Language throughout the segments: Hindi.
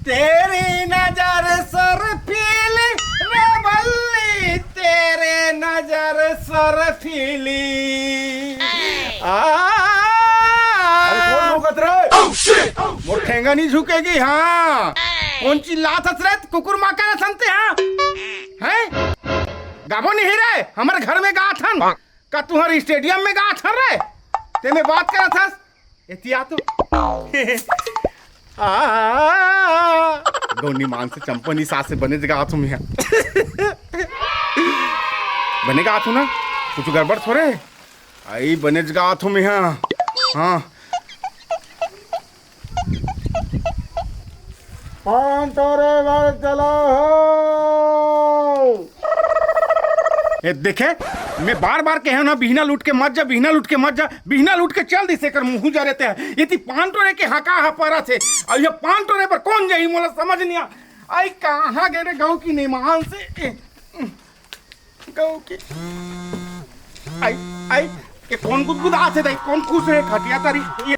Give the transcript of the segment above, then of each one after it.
तेरी नजर सरफीली रे बल्ली, तेरे नजर सरफीली। मोर ठेंगा नहीं झुकेगी। हाँ कौन चिल्लात हस रे? कुकुर माका संते हाँ हैं? गाबो नहीं रे, हमारे घर में गा थन का तुम्हारे स्टेडियम में गा थन रे? ते में बात करत हस एतिया तो दोनी मान से चंपनी सास से बने जगह तुम यहाँ बनेगा तू ना कुछ गड़बड़ थोड़े आई बने जगह तुम यहाँ। हाँ तोरे घर चलो। ये देखे मैं बार बार कहे ना बिहना लूट के मत जा, बिहना लूट के मत जा, बिहना लूट के चल दिसे कर मुँह जा रहते हैं। ये पान टोरे के हका हपारा थे और ये पान टोरे पर कौन जाई मोला समझ नहीं आ आई कहाँ गए रे गाँव की निमान से गाँव की आई आई ये कौन गुदगुदा से दाई कौन खुश है खटिया तारी ये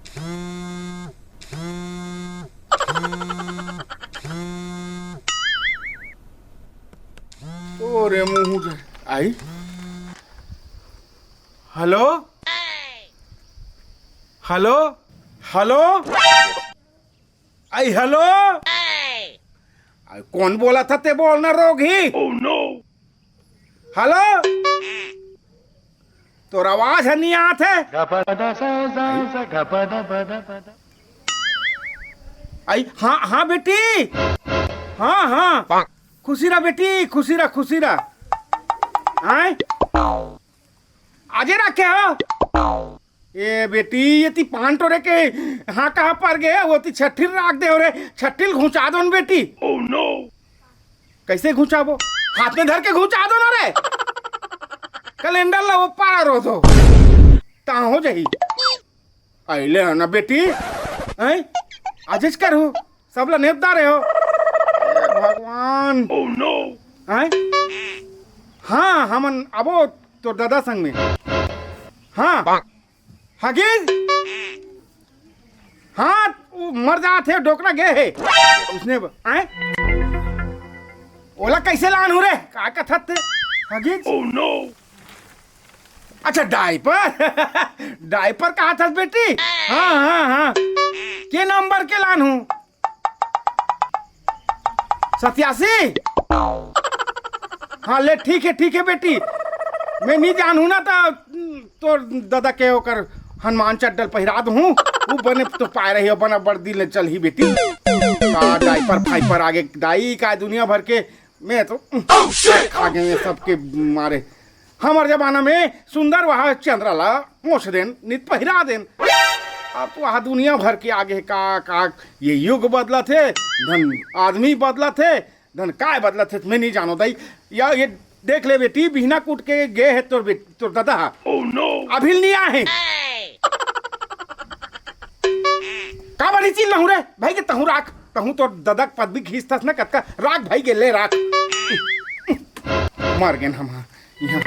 ओरे मुँह जा आई। हेलो हेलो हेलो आई हेलो आई कौन बोला था ते बोलना रोगी। oh, no. हेलो तो आवाज है नहीं आते आई। हाँ हाँ बेटी हाँ हाँ खुशी रहा बेटी खुशी रहा खुशी रहा। आए आजे रखे हो ये बेटी ये ती पान टोरे के हाँ कहाँ पर गए वो ती छठिल राख दे हो रे छठिल घुचा दो न बेटी। oh, no. कैसे घुचाबो? हाथ में धर के घुचा दो ना रे कैलेंडर ला वो पार हो दो ता हो जाही अले ना बेटी हैं आजेज करो सब ला नेपदारे हो भगवान। oh, no. हैं हाँ हमन अबो तो दादा संग में हाँ हगिज हाँ मर जाते डोकरा गए है उसने आए ओला कैसे लान हो रे का कथत हगिज। oh, no. अच्छा डायपर डायपर कहा था बेटी। हाँ हाँ हाँ के नंबर के लान हूँ 87। हाँ ले ठीक है बेटी मैं नहीं जानू ना तो दादा के होकर हनुमान चड्डल पहिरा दूँ वो बने तो पाए रही हो बना बड़ दिल चल ही बेटी का डायपर फाइपर आगे दाई का दुनिया भर के मैं तो खा गए सबके मारे। हमारे जमाना में सुंदर वहाँ चंद्रला मोछ देन नित पहिरा देन अब तो वहाँ दुनिया भर के आगे का ये युग बदला थे धन आदमी बदला थे धन काय बदला थे मैं नहीं जानो दाई या ये देख ले बेटी बिहना कूट के गए है तोर दादा। oh, no. अभी नहीं आए का बड़ी चीज लहू रे भाई के तहू राख तहू तो दादा पद भी खींचतास ना कतका राख भाई के ले राख मर गए हम यहाँ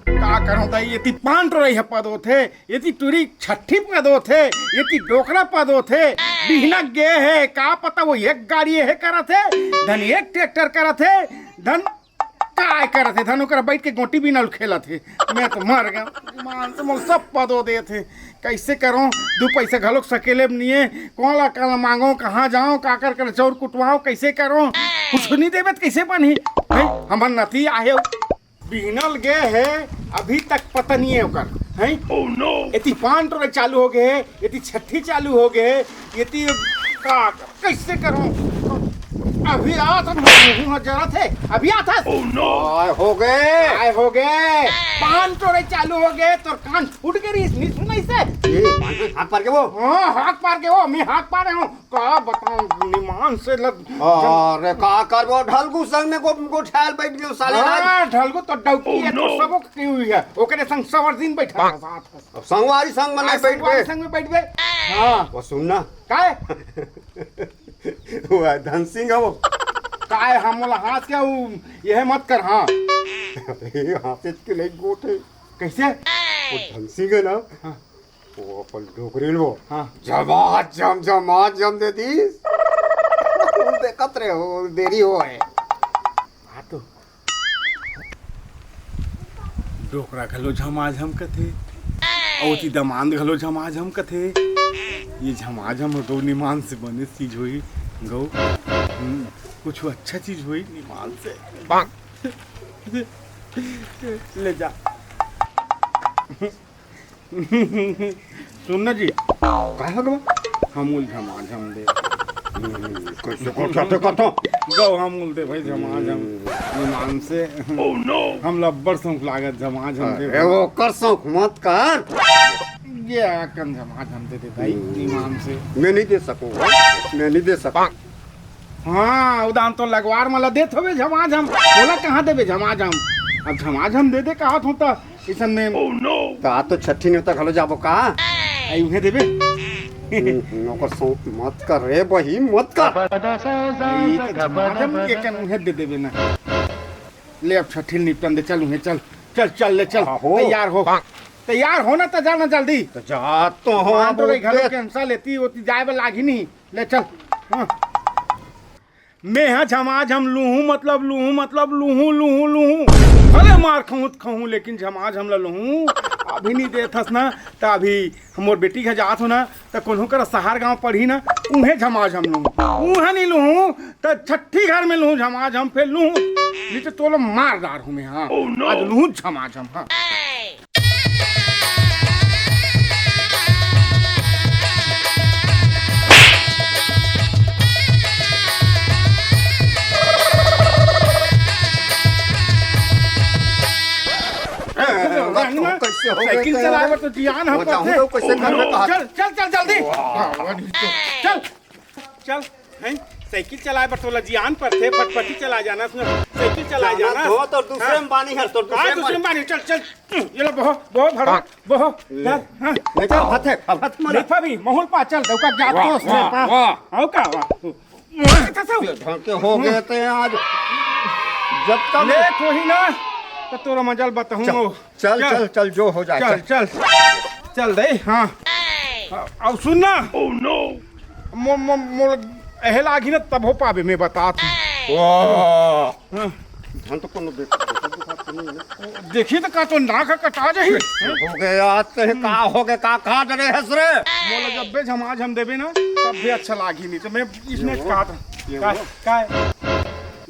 का करो ताई ये पान टोरई है पदो थे ये टूरी छठी पदो थे ये डोकरा पदो थे बिहना गे है का पता वो एक गाड़ी है करा थे धन एक ट्रैक्टर करा थे धन काय करा थे धन ओकरा बैठ के गोटी भी नल खेला थे मैं तो मर गया मान से मोल सब पदो दे थे कैसे करो दो पैसा घलोक सकेले नहीं कौन ला काला मांगो कहाँ जाओ का कर चौर कुटवाओ कैसे करो कुछ नहीं देवे तो कैसे बनी हमार नती आहे बिहनल गए है अभी तक पता नहीं है ओकर हैं। oh, no. ये पान टोरे चालू हो गए ये छठी चालू हो गए ये का कैसे करूं अभी आ तो मुंह जरा थे अभी आता। oh, no. हो गए पान टोरे चालू हो गए तो कान फूट गई नहीं सुना इसे हाथ पार के वो हाँ हाथ पार के वो मैं हाथ पार रहा हूँ का बताऊं निमान से लग अरे का कर वो ढलगू संग में को ठहल बैठ गयो साले हां ढलगू तो डौकी है तो सबक की हुई है ओकरे संग सवर दिन बैठा साथ अब संगवारी संग में नहीं बैठ गए संग में बैठ गए। हां वो सुनना काय वो धन सिंह वो काय हमला हाथ क्या यह मत कर। हाँ हाथ के ले गोटे कैसे वो धन सिंह है ना। हाँ वो अपन डोकरी वो हाँ जम दे दी कतरे हो देरी हो है हाँ तो डोकरा घलो झमाझम कथे औती दमांद घलो झमाझम कथे ये झमाझम तो निमान से बने चीज हुई गौ कुछ अच्छा चीज हुई निमान से ले जा सुन ना जी कहा गो हमूल झमाझम दे कैसे को चाहते कतो गौ हमूल दे भाई झमाझम निमान से हम लब्बर सौंक लागत झमाझम दे अरे वो कर शौक मत कर ये आकन झमाझम दे दे भाई निमान से मैं नहीं दे सकूंगा मैं नहीं दे सकूं हाँ उदान तो लगवार मला देत होवे झमाझम बोला कहाँ देवे झमाझम अब झमाझम दे दे कहा होता इसन में ता तो छठी ने तक हलो जाबो का आई उन्हें देवे नौकर शौक मत कर रे बही मत कर आई तो झमाझम के कन उन्हें दे देवे ना ले अब छठी निपटन दे चल उन्हें चल चल चल ले चल आहो। तैयार हो ना तो जाना जल्दी तो जा तो हो हाँ तो अब घर के अंसा लेती होती जाए वाला लागी नहीं ले चल हाँ। मैं हाँ झमाझम लूहूं मतलब लूहूं अरे मार खाऊं लेकिन झमाझम लूहूं अभी नहीं देथस ना तो अभी हमोर बेटी के जात हो ना तो कोन्हू कर सहार गांव पढ़ी ना उन्हें झमाझम लूहूं उन्हें नहीं लूहूं तो छठी घर में लूहूं झमाझम फिर लूहूं नहीं तो तोलो मारदार हूँ मैं हाँ आज लूहूं झमाझम हाँ कैसे हो साइकिल चलाए तो जियान हम जाऊं तो कैसे घर में कहा चल चल चल जल्दी चल चल हैं साइकिल चलाए पर तो जियान पर थे फटफटी चला जाना साइकिल चला जाना हो तो दूसरे में पानी है तो दूसरे में पानी चल चल ये लो बहुत भरो बहो हां नहीं तो हाथ नहीं भाभी महल पा चल दौका जा तो से पा आओ का ढंग के हो गए थे आज जब तक ले कोई ना तो तोरा मजल बताऊं चल चल चल जो हो जाए चल चल चल दे हाँ अब सुन ना ओह नो मोर एहल आगी ना तब हो पावे मैं बता तू वाह धन तो कोनो देखी तो का तो नाक कटा जाही हो गए आज से का हो गए का कहा डरे हंस रे मोला जब बे झमाझम देबे ना तब भी अच्छा लागी नहीं तो मैं इसने कहा था का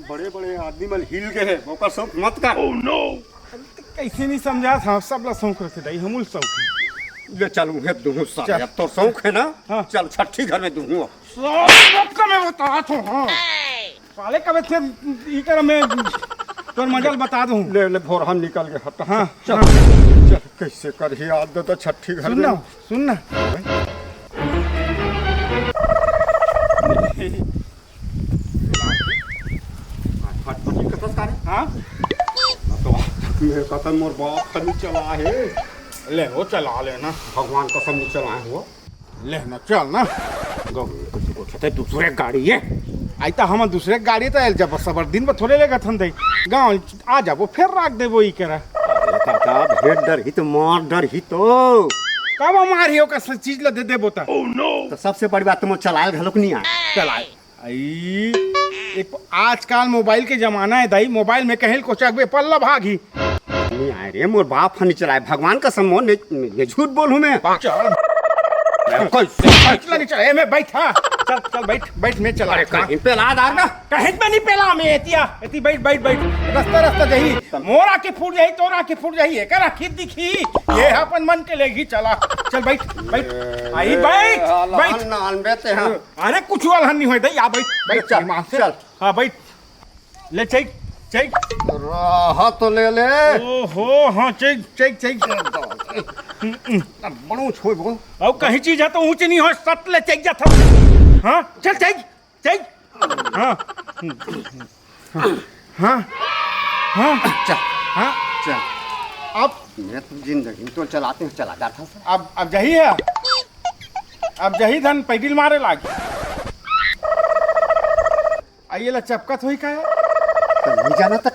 बड़े बड़े आदमी मन हिल गए ओकर शौक मत कर ओह नो कैसे नहीं समझा था सब ला शौक रखे दई हमूल शौक ले चल उहे दूं साले अब तो शौक है ना हाँ। चल छठी घर में दूं सब का मैं बता तो हां साले कबे थे ई कर मैं तोर मजल बता दूं ले ले भोर हम निकल गए हट हां चल चल कैसे कर ही आज तो छठी घर में सुन ना हाँ मेरे कसम मोर बाप खनी चला है ले हो चला लेना भगवान कसम नहीं चलाए हो ले ना चल ना कहते दूसरे गाड़ी है आई तो हम दूसरे गाड़ी तो जब सबर दिन पर थोड़े लेगा थन दई गांव आ जाबो फिर राख देबो ई करा अरे काका भेड़ डर ही तो मार डर ही तो कब मारियो का चीज ला दे देबो ता ओह नो तो सबसे बड़ी बात तुम चलाए घलोक नहीं आ चलाए आई एक आजकल मोबाइल के जमाना है दाई मोबाइल में कहेल को चकबे पल्ला भागी नहीं आए रे मोर बाप फनी चलाए भगवान का सम्मान ने झूठ बोलूं मैं चल कैसे नहीं चल मैं बैठा चल चल बैठ मैं चला अरे कहीं पे लाद आ ना कहीं में नहीं पेला मैं एती बैठ रास्ता जही मोरा के फूट जाही तोरा के फूट जाही एकरा खीत दिखी ये अपन मन के लेगी चला चल बैठ आई बैठ नान बेते हैं अरे कुछ अलहन नहीं होई दई आ बैठ चल हां बैठ ले चल राह तो ले ले ओहो हां चल बड़ो छोड़ बो अब कहीं चीज है तो ऊंच नहीं हो सट ले चल जा था हाँ चल हाँ हाँ हाँ चल हाँ चल अब मैं तो जिंदगी तो चलाते हैं चला जाता था अब जही है अब जही धन पैडिल मारे लागी आइए ला चपकत हुई का तो नहीं जाना तो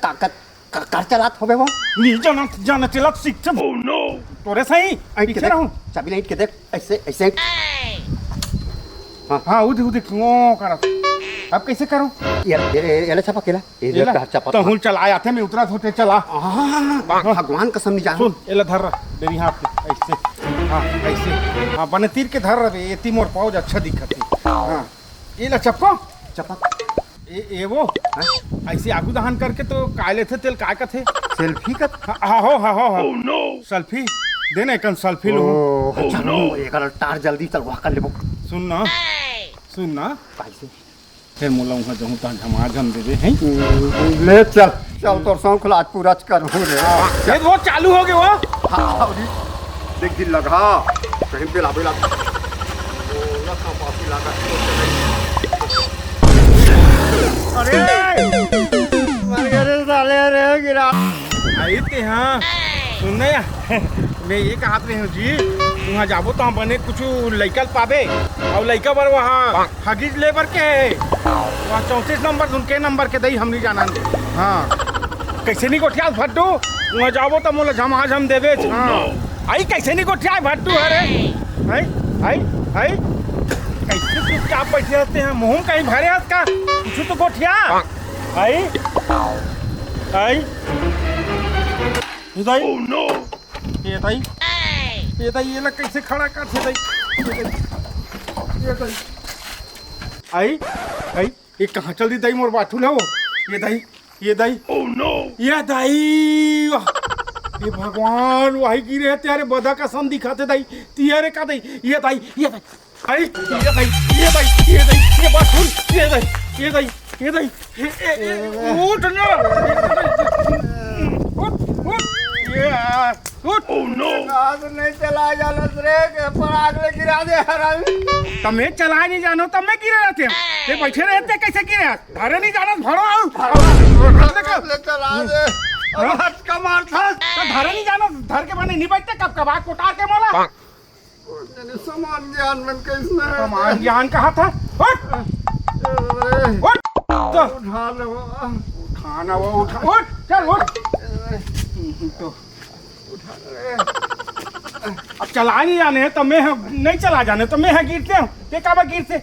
कार चलात होबे वो नहीं जाना चलत सीख ओह नो तोरे सही पीछे रहूं चाबी लाइट के देख ऐसे हाँ उधे ओ करा अब कैसे करूं? ये चपा केला ये चपा तो हूं चला आते मैं उतरा होते चला। भगवान कसम नहीं जान सुन एला धर देरी हाथ पे ऐसे। हाँ ऐसे हाँ बने तीर के धर रहे ये तीर मोर पाँव अच्छा दिखत है। हाँ ये ला चपको चपा ये वो ऐसे आगू दहन करके तो काय लेते तेल काय का थे सेल्फी का हाँ हो सेल्फी देने कन सेल्फी लो। चलो एक टार जल्दी चलवा कर लेबो। सुन ना कैसे फिर मोला वहाँ जाऊँ तो झमाझम दे दे हैं। ले चल तोर शौक आज पूरा कर रे। ये वो चालू हो गए वो। हाँ देख दिल लगा कहीं पे लाबे लगा लगा पासी लगा। अरे मर गए साले रे गिरा आई ते हाँ सुनने मैं ये कहा रहे हूँ जी वहाँ जाबो तो हम बने कुछ लइकल पाबे और लइका बर वहाँ हगीज लेबर के वहाँ 34 नंबर उनके नंबर के दई हम नहीं जाना। हाँ कैसे नहीं गोठिया भट्टू वहाँ जाबो तो मोला झमाझम देवे। हाँ आई कैसे नहीं गोठिया भट्टू अरे आई कैसे चुपचाप बैठे रहते हैं मुँह कहीं भरे हाथ का कुछ तो गोठिया आई ये ये लग कैसे खड़ा कर थे आई ये कहाँ चल दी दई मोर बाटू लो ये दई ये भगवान वही गिरे है तेरे बदा का सन दिखाते दई तियारे का दई ये दई आई ये बाटू ये दई उठ ना उठ नहीं चला जाना रे के पर आग ले गिरा दे हरामी। तमें चला नहीं जानो तब मैं गिरे रहते ये बैठे रहते कैसे गिरे अरे नहीं जाना भरो चला दे हाथ का मार था धरे नहीं जानो धर के बने नहीं बैठते कब कब आग कोटा के मोला समान ज्ञान में कैसने समान ज्ञान कहा था उठ उठा ले वो खाना वो उठा उठ चल उठ तो अब चला नहीं जाने तो मैं नहीं चला जाने तो मैं है गिरते हूँ ते का गिरते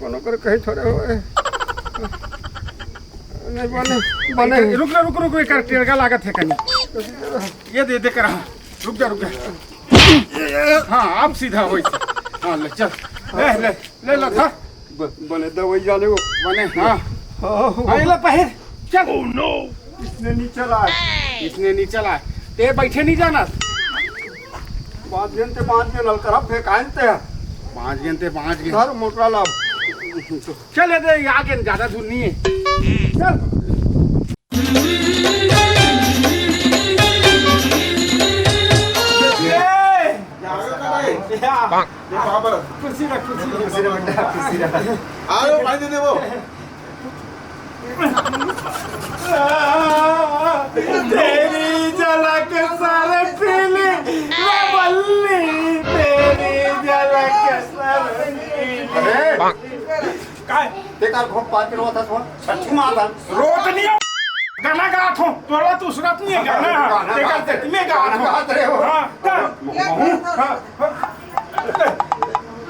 कोनो कर कहीं थोड़े होए नहीं बने रुक एक टेड़का लागत है कहीं ये दे कर रुक जा हाँ आप सीधा हो हाँ ले चल ले लो था बने दवाई जाने वो बने हाँ ले पहर चल इसने नहीं चला ते बैठे नहीं जाना 5 घंटे नल करब फेंकानते 5 घंटे घर मोटरा लाभ चल दे आगे ज्यादा दूर नहीं है चल कुर्सी रख आओ पानी दे दे वो तेरी झलक सर पीली बल्ली तेरी झलक सर काय ते कार खूप पाच होता तो छठी माता रोट नहीं गाना गात हूँ तोरा तू सुनत नहीं है गाना देखा ते मैं गात रहे हो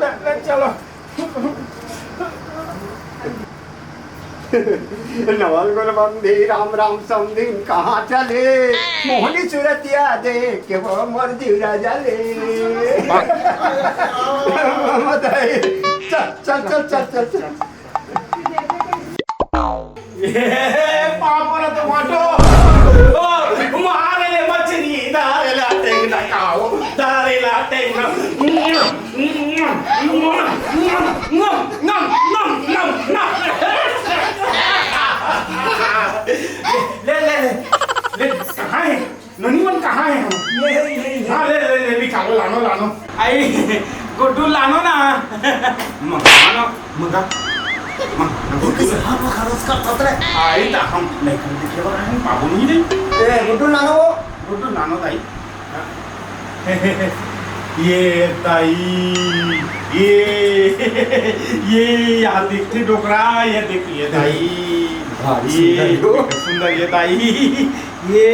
ले चलो नवल गुल बंदी राम राम समदीन कहाँ चले मोहनी सूरतिया देख के वो मर जीरा जले चल पापा तो वाटो मारे मछली दारे लाते ना खाओ दारे लाते ना ले कहाँ है ननीमन कहाँ है हाँ ले निकालो लानो आई गुड्डू लानो ना मंगा आई ता हम नहीं कर देखे वाला है बाबू नहीं दे ए गुड्डू लानो ताई ये ताई ये यहाँ देखते डोकरा ये देखिए ताई ये सुंदर ये ताई ये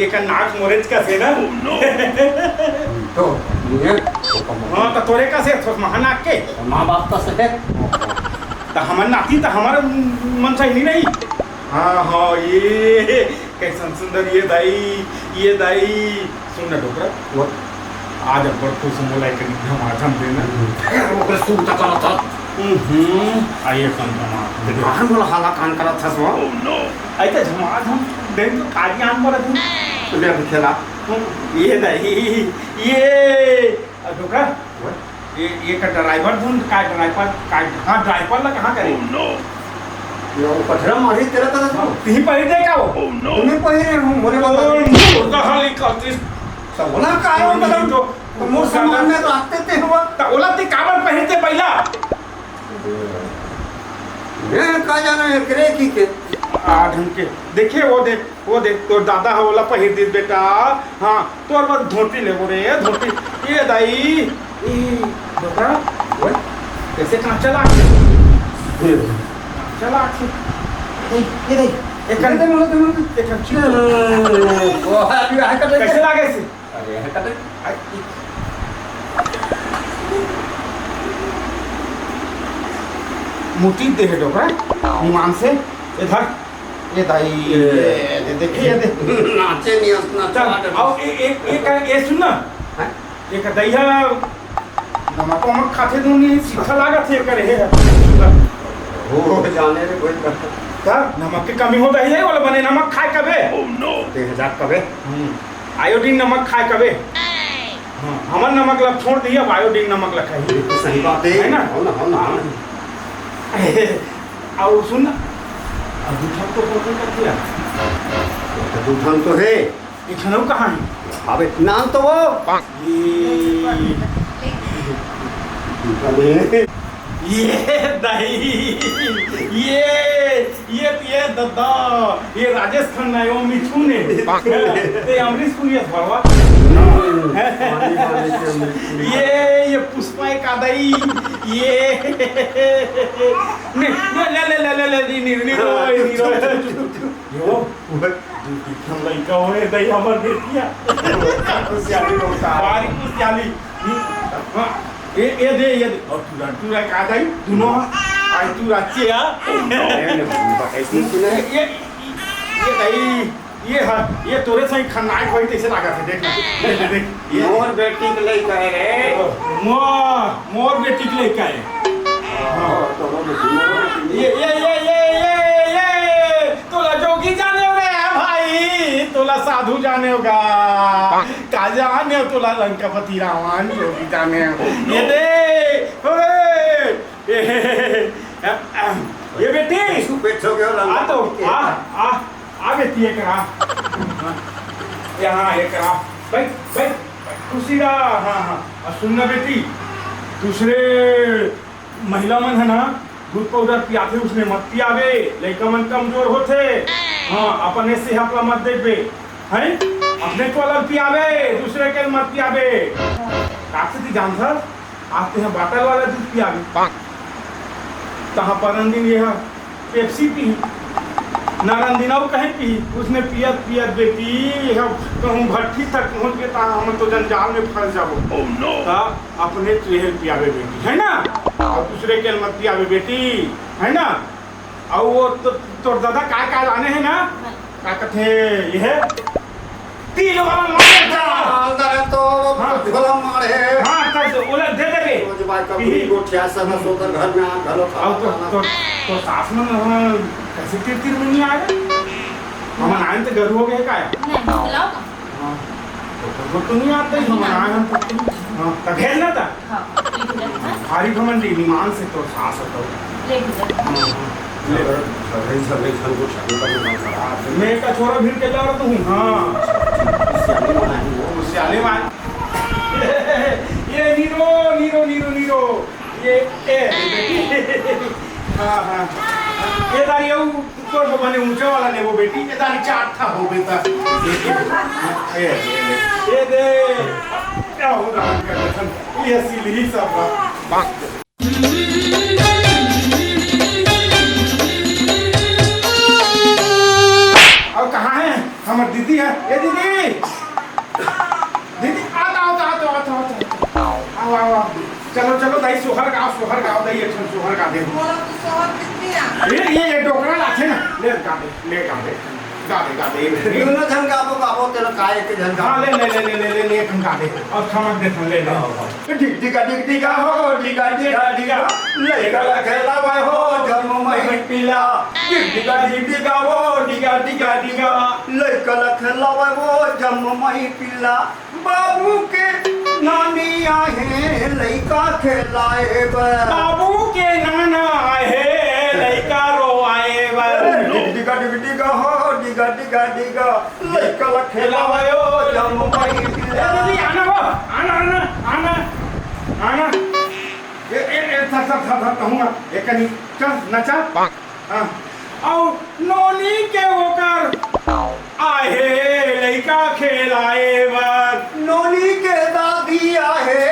एक नाक मोरेज का से ना तो ये हाँ तो तोरे का से महानाक के माँ बाप का से तो हमारे नाती तो हमारा मन सही नहीं। हाँ हाँ ये कैसन सुंदर ये दाई सुन ना डोकरा आज बड़ खुश मोला एक धमाधम देना ओकरे सूता चला था आइए कम कान बोला हाला कान करा था सो आई तो धमाधम देन तो काजी आन पर तू ले खेला ये दाई ये डोकरा ये का ड्राइवर धुन का ड्राइवर का हाँ ड्राइवर ला कहाँ करे यो पथरा मारी तेरा था तीन पहले दे क्या वो तुम्हें पहले हूँ मोरे बाबा उनका हाल करती ओला का आयो मतलब तो मोर सामान में तो आते थे हुआ तो ओला ते काबर पहनते पहला मैं का जाना है करे की के ढंग के देखिए वो देख तो दादा है ओला पहन दे बेटा हाँ तो और धोती ले रे धोती ये दाई ये बेटा वो कैसे कहाँ चला ये एक घंटे में एक वो है कैसे लागे से अरे है कटे मोटी दे है डोकरा विमान से इधर ये दाई ये देखिए ये नाचे नहीं हंसना चल आओ एक ये सुन ना एक दहिया नमक मक खाते दूनी सीखा लागा थे करे है वो जाने रे कोई का नमक की कमी होता है वाला बने नमक खाए कबे ओह नो 1000 कबे आयोडीन नमक खाए कबे हाँ हमार नमक लग छोड़ दिया अब आयोडीन नमक लग खाई सही बात है ना हो ना आओ सुन ना दूधन तो कौन कर दिया दूधन तो है ये खनऊ कहाँ है अबे नाम तो वो ये दही ये दादा ये राजेश खन्ना है वो मिठू ने ये अमरीश पुरी भरवा ये पुष्पा का दही ये ले यो हम लड़का होए दही हमर बेटिया बारी खुशहाली ये दे और तू का दही दोनों आई तू अच्छे ये दही ये तोरे सही खन्नाई खोई कैसे लागा थे देख ये मोर बेटी के लिए कह रे मोर बेटी के लिए क्या है ये तोला जोगी जाने हो रे भाई तोला साधु जाने होगा का जाने हो तोला लंकापति रावण जोगी जाने हो ये दे ये बेटी बैठो गयो आ तो आ बेटी एक रहा यहाँ एक रहा भाई खुशी रहा हाँ सुनना बेटी दूसरे महिला मन है ना दूध पाउडर पियाथे उसने मत पियावे लड़का मन कमजोर होते हाँ अपने से अपना मत देखबे हैं अपने को अलग पियावे दूसरे के मत पियावे काकसे जान सर आते हैं बाटल वाला दूध पियावे तहाँ पर दिन ये पेप्सी पी नारंदिना कहीं पी उसने पियत बेटी कहूँ भट्टी तक पहुँच गए हम तो जंजाल में फंस जाओ अपने चेहल पियावे बेटी है ना और दूसरे के मत पियावे बेटी है ना और वो तो दादा का लाने हैं ना क्या कहते यह तीन वाला तो झोला मारे हाँ तब ओला दे देबे रोज भाई कभी गोठिया सब सोकर घर में आ घरो तो सास में कैसे तीर में नहीं आ रहे हम आए तो घर हो गए का नहीं बुलाओ हां तो नहीं आते हम आए हम हां तब भेज ना था हां भारी घमंडी विमान से तो सास होता ले ले सब को छाने मैं का छोरा भीड़ के जा रहा हूं हां सियाले मान ये नीरो ये हां ये दारी ऊपर बने ऊंचे वाला ने वो बेटी ये दारी चाट था हो बेटा ये दे क्या हो रहा है ये सिली सब और कहाँ है हमारी दीदी है ये दीदी आओ चलो चलो दाई सोहर गाओ दाई एक सोहर गा दे मोला तो सोहर कितनी आ ये डोकरा लाथे ना ले गा दे दोनों जन गाबो तेरा काय के जन हाँ ले एक गा दे और समझ दे ले डिगा हो डिगा लइका खेला भाई हो जन्म मही पिला डिगा हो डिगा लइका खेला भाई हो जन्म मही पिला बाबू के नानी आहे लइका खेलाए बाबू के नाना है लइका रोआए डिगा हो डिगा लइका खेला भाई हो जन्म मही पिला आना ये था कहूँगा एक नहीं चल नचा हाँ और नोनी के होकर आहे लइका खेलाए वर नोनी के दादी आहे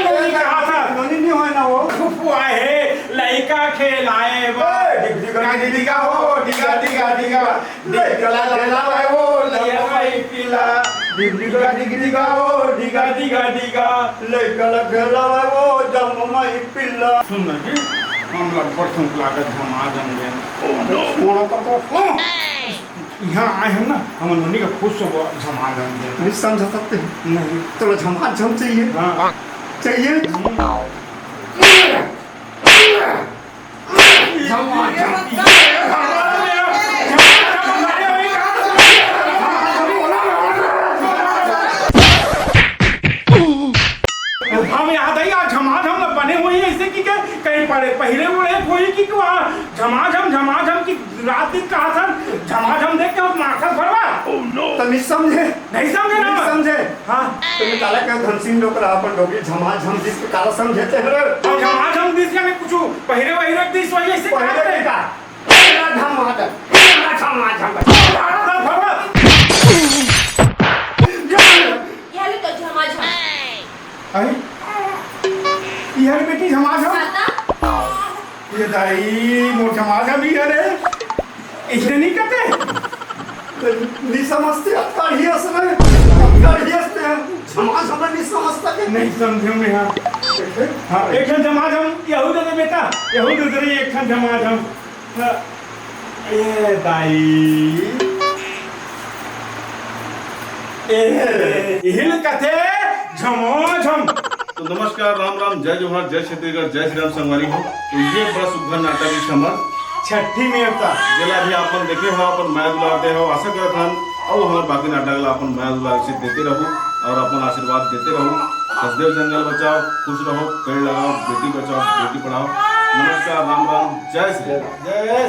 नोनी कहा था नोनी नहीं होए ना वो फुफू आहे लइका खेलाए वर डिगा हो डिगा लइका खेला हो लइका पिला डिगा हो डिगा लइका खेला वो जन्म मही पिला सुन ना जी हम लोग परसों लागत हम आ जाएंगे सोना तो यहाँ आए हम ना हम नोनी का खुश हो झमा जाएंगे नहीं समझ सकते नहीं तो झम चाहिए हाँ चाहिए हम याद आई आज झमाझम बने हुए हैं इससे कि कहीं पहले उड़े कोई की झमाझम की रात दिन कहा था झमाझम देख के माथा भरवा तो नहीं समझे ना समझे हाँ तुम्हें काला का धनसिंह लोग रहा पर डोगी झमाझम जिसको काला समझते हैं और झमाझम दिस में कुछ पहले दिस वजह से पहले का याले तो झमाझम अरे यार बेटी झमाझम आता ये दाई मोर झमाझम ही है इसने नहीं करते नहीं समझते अतकाढ़ी असले अतकाढ़ी असते झमाझम नहीं समझता के नहीं समझे मैं हाँ एक ठन झमाझम यहू दे बेटा यहू दे रही एक ठन झमाझम ये दाई हिल कथे झमाझम तो नमस्कार राम राम जय जोहार जय छत्तीसगढ़ जय श्री राम संगवारी हो तो ये बड़ा सुघर नाटक की समझ छठी में होता जेला भी अपन देखे हो अपन माया दुलाते हो आशा करत हन और हमारे बाकी नाटक ला अपन माया दुलार से देते रहो और अपन आशीर्वाद देते रहो हसदेव जंगल बचाओ खुश रहो पेड़ लगाओ बेटी बचाओ बेटी पढ़ाओ नमस्कार राम राम जय श्री राम जय